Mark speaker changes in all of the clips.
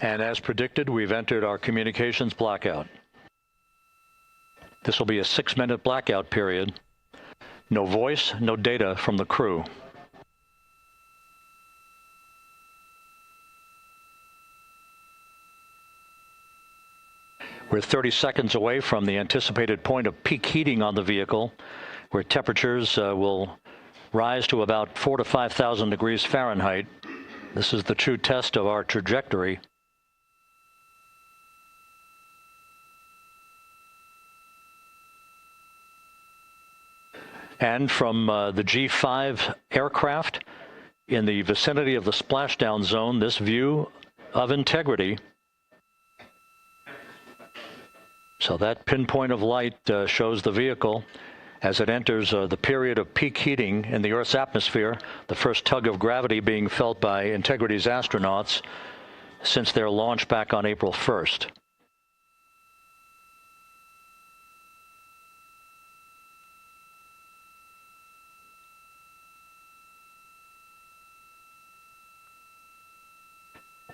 Speaker 1: And as predicted, we've entered our communications blackout. This will be a 6-minute blackout period. No voice, no data from the crew. We're 30 seconds away from the anticipated point of peak heating on the vehicle, where temperatures will rise to about 4,000 to 5,000 degrees Fahrenheit. This is the true test of our trajectory. And from the G5 aircraft in the vicinity of the splashdown zone, this view of integrity. So that pinpoint of light shows the vehicle as it enters the period of peak heating in the Earth's atmosphere, the first tug of gravity being felt by Integrity's astronauts since their launch back on April 1st.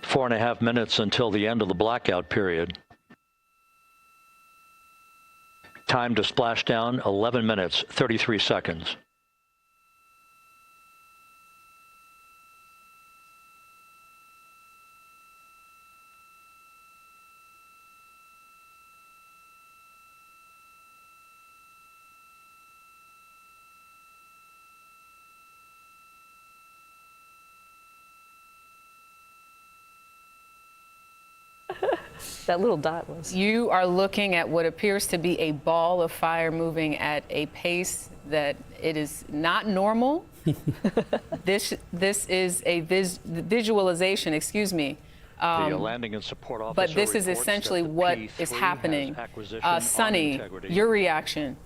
Speaker 1: Four and a half minutes until the end of the blackout period. Time to splash down, 11 minutes, 33 seconds.
Speaker 2: That little dot was.
Speaker 3: You are looking at what appears to be a ball of fire moving at a pace that it is not normal. This is a visualization, excuse me.
Speaker 1: The landing and support officer
Speaker 3: but this is essentially what is happening. Sunny, your reaction?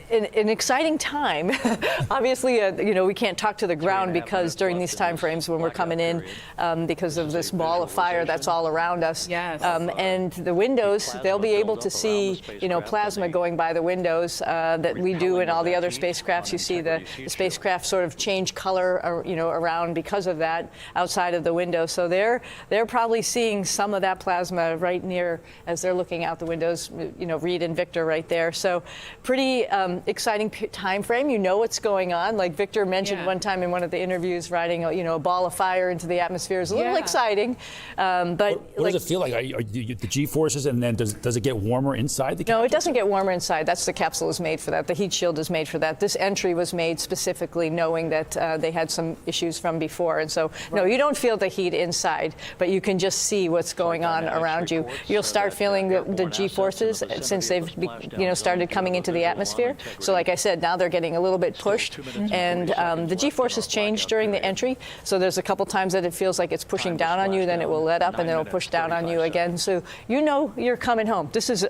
Speaker 2: An exciting time. Obviously, you know, we can't talk to the ground because during these time frames when we're coming in, because of this ball of fire that's all around us.
Speaker 3: Yes.
Speaker 2: And the windows, they'll be able to see, you know, plasma going by the windows that we do in all the other spacecrafts. You see the spacecraft sort of change color, you know, around because of that outside of the window. So they're probably seeing some of that plasma right near as they're looking out the windows. You know, Reed and Victor right there. So pretty exciting time frame. You know what's going on. Like Victor mentioned one time in one of the interviews, riding a ball of fire into the atmosphere is a little exciting. But
Speaker 4: what does it feel like? Are you, the G-forces, and then does it get warmer inside the capsule?
Speaker 2: No, it doesn't get warmer inside. That's the capsule is made for that. The heat shield is made for that. This entry was made specifically knowing that they had some issues from before. And so, no, you don't feel the heat inside, but you can just see what's going on around you. You'll start feeling the G-forces since they've started coming into the atmosphere. So like I said, now they're getting a little bit pushed, and the G-forces change during the entry. So there's a couple times that it feels like it's pushing down on you, then it will let up, and then it'll push down on you again. So you know you're coming home. This is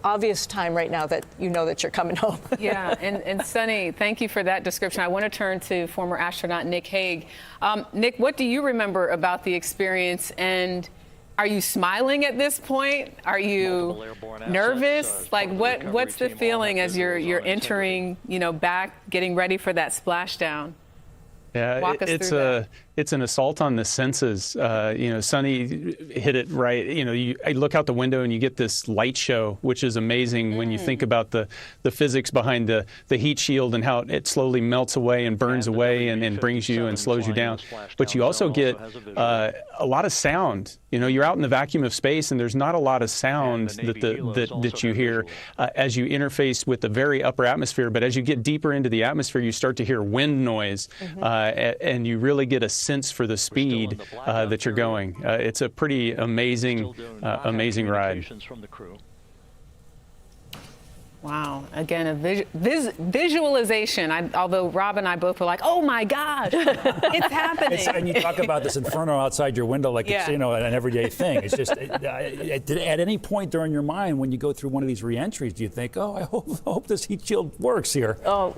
Speaker 2: obvious time right now that you know that you're coming home.
Speaker 3: Yeah, and Sunny, thank you for that description. I want to turn to former astronaut Nick Hague. Nick, what do you remember about the experience, and are you smiling at this point? Are you nervous? Like, what's the feeling as you're entering, back, getting ready for that splashdown?
Speaker 5: Yeah,
Speaker 3: Walk us through that.
Speaker 5: It's an assault on the senses. Sunny hit it right. I look out the window and you get this light show, which is amazing when you think about the physics behind the heat shield and how it slowly melts away and burns away and brings you and slows you down. But you also get a lot of sound. You're out in the vacuum of space, and there's not a lot of sound that you hear as you interface with the very upper atmosphere. But as you get deeper into the atmosphere, you start to hear wind noise, and you really get a sense for the speed that you're going. It's a pretty amazing ride.
Speaker 3: Wow. Again, a visualization. Although Rob and I both were like, oh, my gosh, it's happening.
Speaker 4: And you talk about this inferno outside your window like it's an everyday thing. It's just, at any point during your mind when you go through one of these reentries, do you think, oh, I hope this heat shield works here?
Speaker 2: Oh,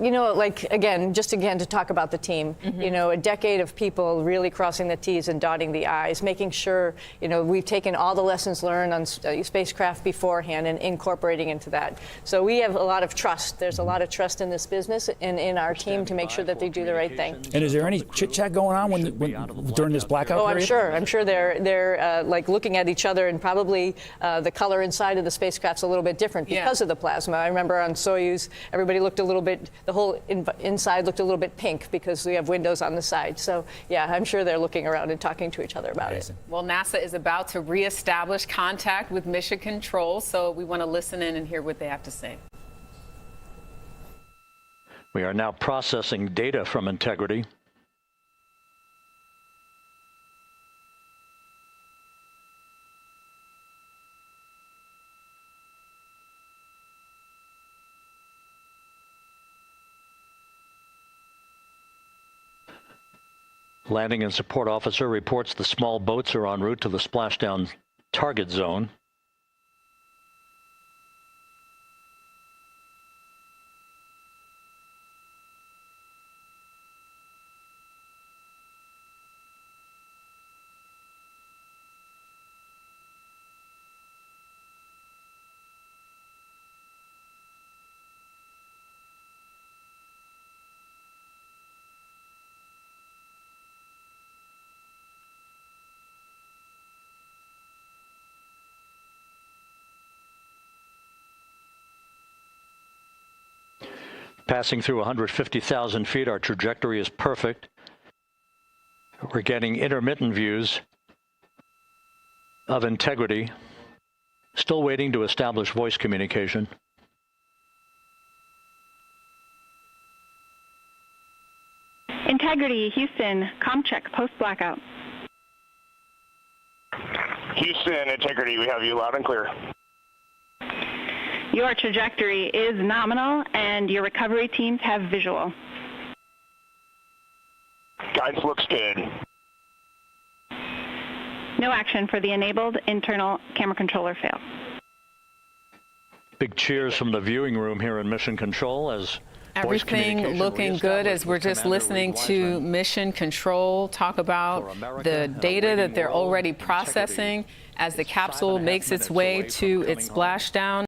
Speaker 2: again, to talk about the team, a decade of people really crossing the T's and dotting the I's, making sure, we've taken all the lessons learned on spacecraft beforehand and incorporating into that. So we we have a lot of trust. There's a lot of trust in this business and in our team to make sure that they do the right thing.
Speaker 4: And is there any chit-chat going on during this blackout period?
Speaker 2: I'm sure they're like looking at each other, and probably the color inside of the spacecraft's a little bit different because of the plasma. I remember on Soyuz, everybody looked a little bit, the whole inside looked a little bit pink because we have windows on the side. So yeah, I'm sure they're looking around and talking to each other about it.
Speaker 3: Well, NASA is about to reestablish contact with Mission Control, so we want to listen in and hear what they have to say.
Speaker 1: We are now processing data from Integrity. Landing and support officer reports the small boats are en route to the splashdown target zone. Passing through 150,000 feet, our trajectory is perfect. We're getting intermittent views of Integrity. Still waiting to establish voice communication.
Speaker 6: Integrity, Houston, comm check, post-blackout.
Speaker 7: Houston, Integrity, we have you loud and clear.
Speaker 6: Your trajectory is nominal, and your recovery teams have visual.
Speaker 7: Guidance looks good.
Speaker 6: No action for the enabled internal camera controller fail.
Speaker 1: Big cheers from the viewing room here in Mission Control as
Speaker 3: everything looking good as we're just listening to Mission Control talk about the data that they're already processing as the capsule makes its way to its splashdown.